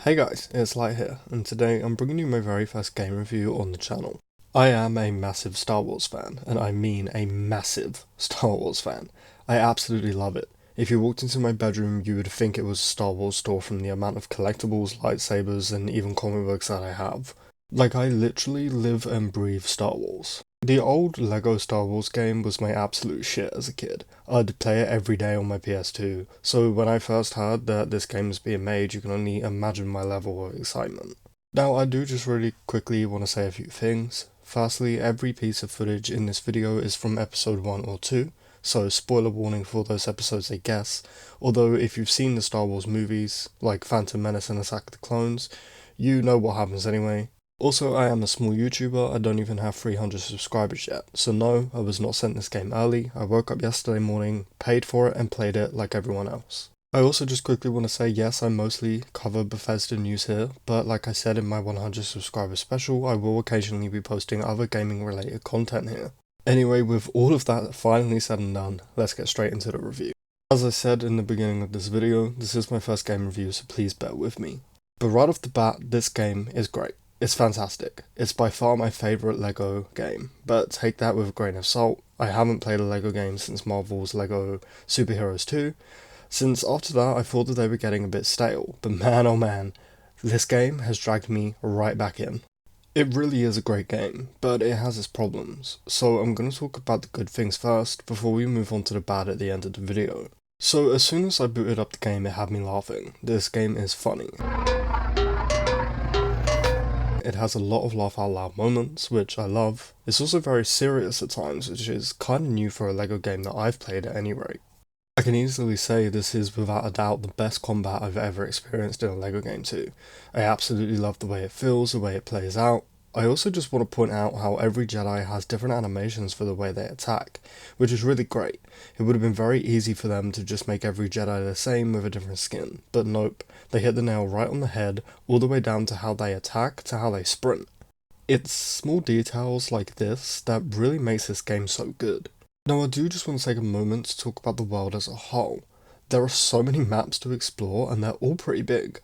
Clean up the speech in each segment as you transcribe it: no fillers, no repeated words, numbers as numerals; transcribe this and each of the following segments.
Hey guys, it's Light here, and today I'm bringing you my very first game review on the channel. I am a massive Star Wars fan, and I mean a massive Star Wars fan. I absolutely love it. If you walked into my bedroom, you would think it was a Star Wars store from the amount of collectibles, lightsabers, and even comic books that I have. Like, I literally live and breathe Star Wars. The old LEGO Star Wars game was my absolute shit as a kid. I'd play it every day on my PS2, so when I first heard that this game was being made, you can only imagine my level of excitement. Now, I do just really quickly want to say a few things. Firstly, every piece of footage in this video is from episode 1 or 2, so spoiler warning for those episodes I guess, although if you've seen the Star Wars movies, like Phantom Menace and Attack of the Clones, you know what happens anyway. Also, I am a small YouTuber, I don't even have 300 subscribers yet, so no, I was not sent this game early. I woke up yesterday morning, paid for it, and played it like everyone else. I also just quickly want to say yes, I mostly cover Bethesda news here, but like I said in my 100 subscriber special, I will occasionally be posting other gaming related content here. Anyway, with all of that finally said and done, let's get straight into the review. As I said in the beginning of this video, this is my first game review, so please bear with me. But right off the bat, this game is great. It's fantastic. It's by far my favourite LEGO game, but take that with a grain of salt. I haven't played a LEGO game since Marvel's LEGO Superheroes 2, since after that I thought that they were getting a bit stale, but man oh man, this game has dragged me right back in. It really is a great game, but it has its problems, so I'm going to talk about the good things first before we move on to the bad at the end of the video. So as soon as I booted up the game, it had me laughing. This game is funny. It has a lot of laugh out loud moments, which I love. It's also very serious at times, which is kind of new for a LEGO game that I've played at any rate. I can easily say this is without a doubt the best combat I've ever experienced in a LEGO game too. I absolutely love the way it feels, the way it plays out. I also just want to point out how every Jedi has different animations for the way they attack, which is really great. It would have been very easy for them to just make every Jedi the same with a different skin, but nope, they hit the nail right on the head, all the way down to how they attack to how they sprint. It's small details like this that really makes this game so good. Now I do just want to take a moment to talk about the world as a whole. There are so many maps to explore and they're all pretty big.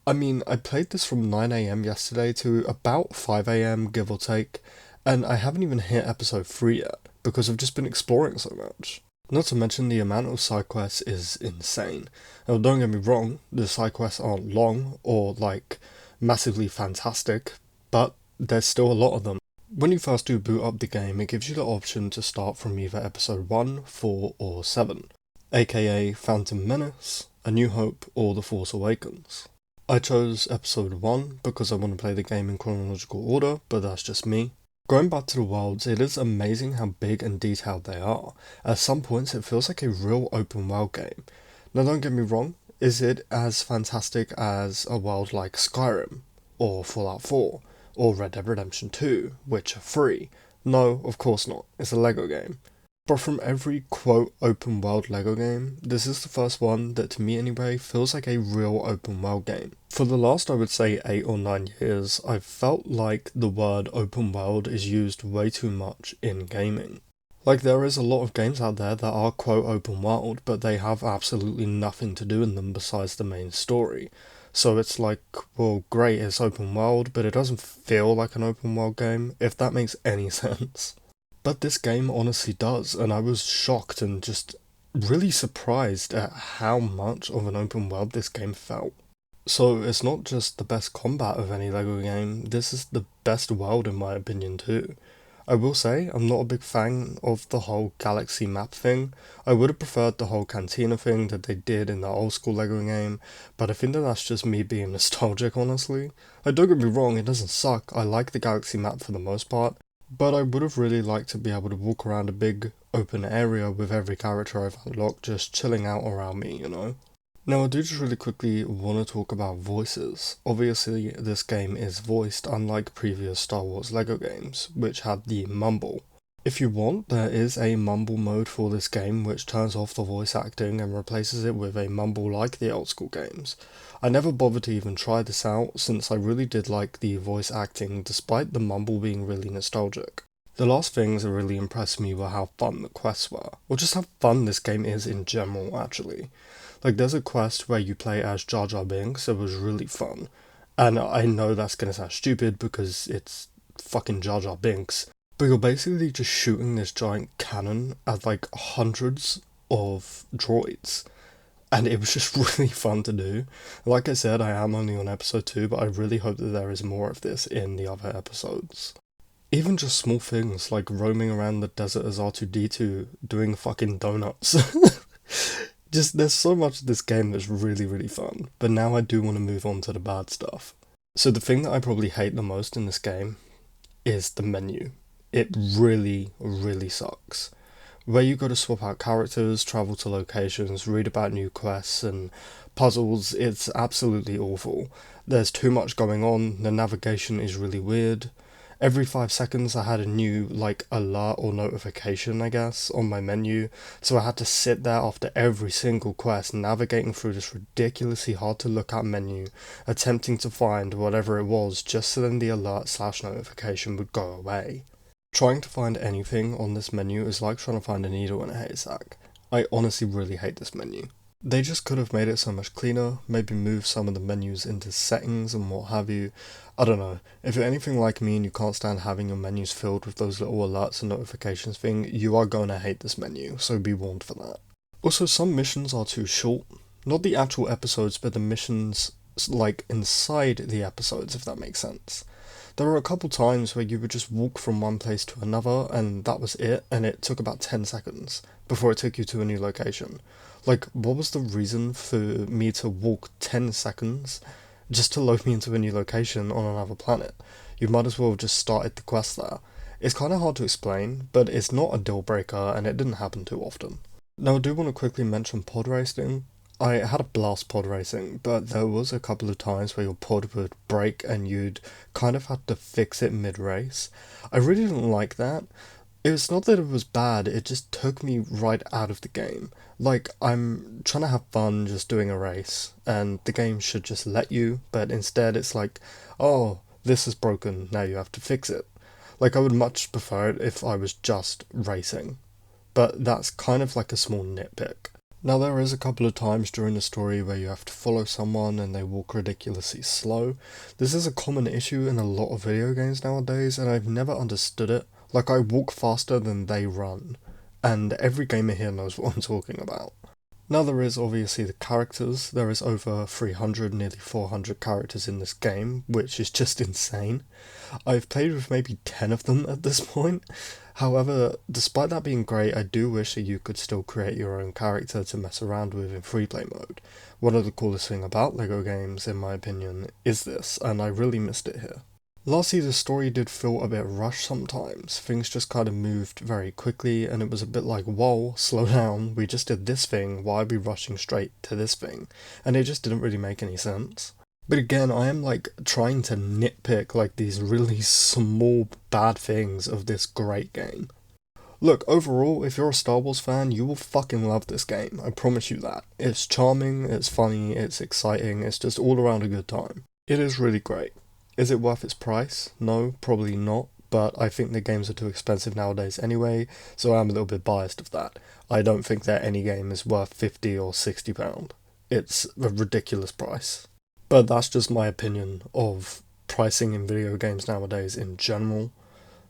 I mean, I played this from 9 AM yesterday to about 5 AM give or take, and I haven't even hit episode 3 yet, because I've just been exploring so much. Not to mention the amount of side quests is insane. Now don't get me wrong, the side quests aren't long or like massively fantastic, but there's still a lot of them. When you first do boot up the game, it gives you the option to start from either episode 1, 4 or 7, aka Phantom Menace, A New Hope or The Force Awakens. I chose episode 1 because I want to play the game in chronological order, but that's just me. Going back to the worlds, it is amazing how big and detailed they are. At some points it feels like a real open world game. Now don't get me wrong, is it as fantastic as a world like Skyrim, or Fallout 4, or Red Dead Redemption 2, Witcher 3? No, of course not, it's a LEGO game. But from every quote open world LEGO game, this is the first one that to me anyway feels like a real open world game. For the last I would say 8 or 9 years, I've felt like the word open world is used way too much in gaming. Like there is a lot of games out there that are quote open world, but they have absolutely nothing to do in them besides the main story. So it's like, well great, it's open world, but it doesn't feel like an open world game, if that makes any sense. But this game honestly does, and I was shocked and just really surprised at how much of an open world this game felt. So it's not just the best combat of any LEGO game, this is the best world in my opinion too. I will say, I'm not a big fan of the whole galaxy map thing. I would have preferred the whole cantina thing that they did in the old school LEGO game, but I think that that's just me being nostalgic honestly. Like, don't get me wrong, it doesn't suck, I like the galaxy map for the most part, but I would have really liked to be able to walk around a big open area with every character I've unlocked just chilling out around me, you know? Now I do just really quickly want to talk about voices. Obviously this game is voiced unlike previous Star Wars LEGO games, which had the mumble. If you want, there is a mumble mode for this game which turns off the voice acting and replaces it with a mumble like the old school games. I never bothered to even try this out since I really did like the voice acting despite the mumble being really nostalgic. The last things that really impressed me were how fun the quests were, or just how fun this game is in general actually. Like, there's a quest where you play as Jar Jar Binks. It was really fun. And I know that's gonna sound stupid because it's fucking Jar Jar Binks, but you're basically just shooting this giant cannon at like hundreds of droids. And it was just really fun to do. Like I said, I am only on episode 2, but I really hope that there is more of this in the other episodes. Even just small things like roaming around the desert as R2-D2 doing fucking donuts. Just, there's so much of this game that's really, really fun. But now I do want to move on to the bad stuff. So the thing that I probably hate the most in this game is the menu. It really, really sucks. Where you go to swap out characters, travel to locations, read about new quests and puzzles, it's absolutely awful. There's too much going on, the navigation is really weird. Every 5 seconds I had a new, like, alert or notification, I guess, on my menu, so I had to sit there after every single quest navigating through this ridiculously hard to look at menu, attempting to find whatever it was just so then the alert/notification would go away. Trying to find anything on this menu is like trying to find a needle in a haystack. I honestly really hate this menu. They just could have made it so much cleaner, maybe move some of the menus into settings and what have you. I don't know. If you're anything like me and you can't stand having your menus filled with those little alerts and notifications thing, you are going to hate this menu, so be warned for that. Also, some missions are too short. Not the actual episodes, but the missions, like, inside the episodes, if that makes sense. There were a couple times where you would just walk from one place to another and that was it, and it took about 10 seconds before it took you to a new location. Like, what was the reason for me to walk 10 seconds just to load me into a new location on another planet? You might as well have just started the quest there. It's kind of hard to explain, but it's not a deal breaker and it didn't happen too often. Now I do want to quickly mention pod racing. I had a blast pod racing, but there was a couple of times where your pod would break and you'd kind of have to fix it mid-race. I really didn't like that. It was not that it was bad, it just took me right out of the game. Like, I'm trying to have fun just doing a race, and the game should just let you, but instead it's like, oh, this is broken, now you have to fix it. Like, I would much prefer it if I was just racing. But that's kind of like a small nitpick. Now there is a couple of times during the story where you have to follow someone and they walk ridiculously slow. This is a common issue in a lot of video games nowadays and I've never understood it. Like, I walk faster than they run, and every gamer here knows what I'm talking about. Now there is obviously the characters. There is over 300, nearly 400 characters in this game, which is just insane. I've played with maybe 10 of them at this point. However, despite that being great, I do wish that you could still create your own character to mess around with in freeplay mode. One of the coolest things about LEGO games, in my opinion, is this, and I really missed it here. Lastly, the story did feel a bit rushed sometimes. Things just kind of moved very quickly and it was a bit like, whoa, slow down, we just did this thing, why are we rushing straight to this thing? And it just didn't really make any sense. But again, I am like trying to nitpick like these really small bad things of this great game. Look, overall, if you're a Star Wars fan, you will fucking love this game, I promise you that. It's charming, it's funny, it's exciting, it's just all around a good time. It is really great. Is it worth its price? No, probably not, but I think the games are too expensive nowadays anyway, so I'm a little bit biased of that. I don't think that any game is worth £50 or £60. It's a ridiculous price. But that's just my opinion of pricing in video games nowadays in general,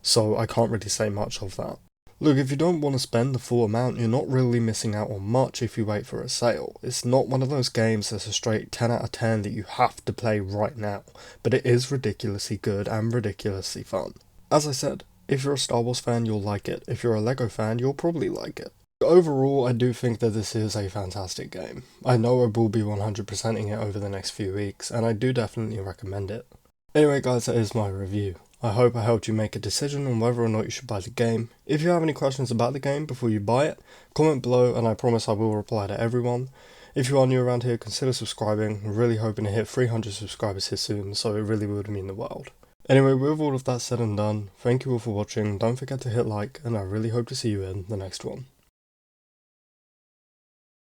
so I can't really say much of that. Look, if you don't want to spend the full amount, you're not really missing out on much if you wait for a sale. It's not one of those games that's a straight 10 out of 10 that you have to play right now, but it is ridiculously good and ridiculously fun. As I said, if you're a Star Wars fan, you'll like it. If you're a LEGO fan, you'll probably like it. Overall, I do think that this is a fantastic game. I know I will be 100%ing it over the next few weeks, and I do definitely recommend it. Anyway guys, that is my review. I hope I helped you make a decision on whether or not you should buy the game. If you have any questions about the game before you buy it, comment below and I promise I will reply to everyone. If you are new around here, consider subscribing. I'm really hoping to hit 300 subscribers here soon, so it really would mean the world. Anyway, with all of that said and done, thank you all for watching, don't forget to hit like, and I really hope to see you in the next one.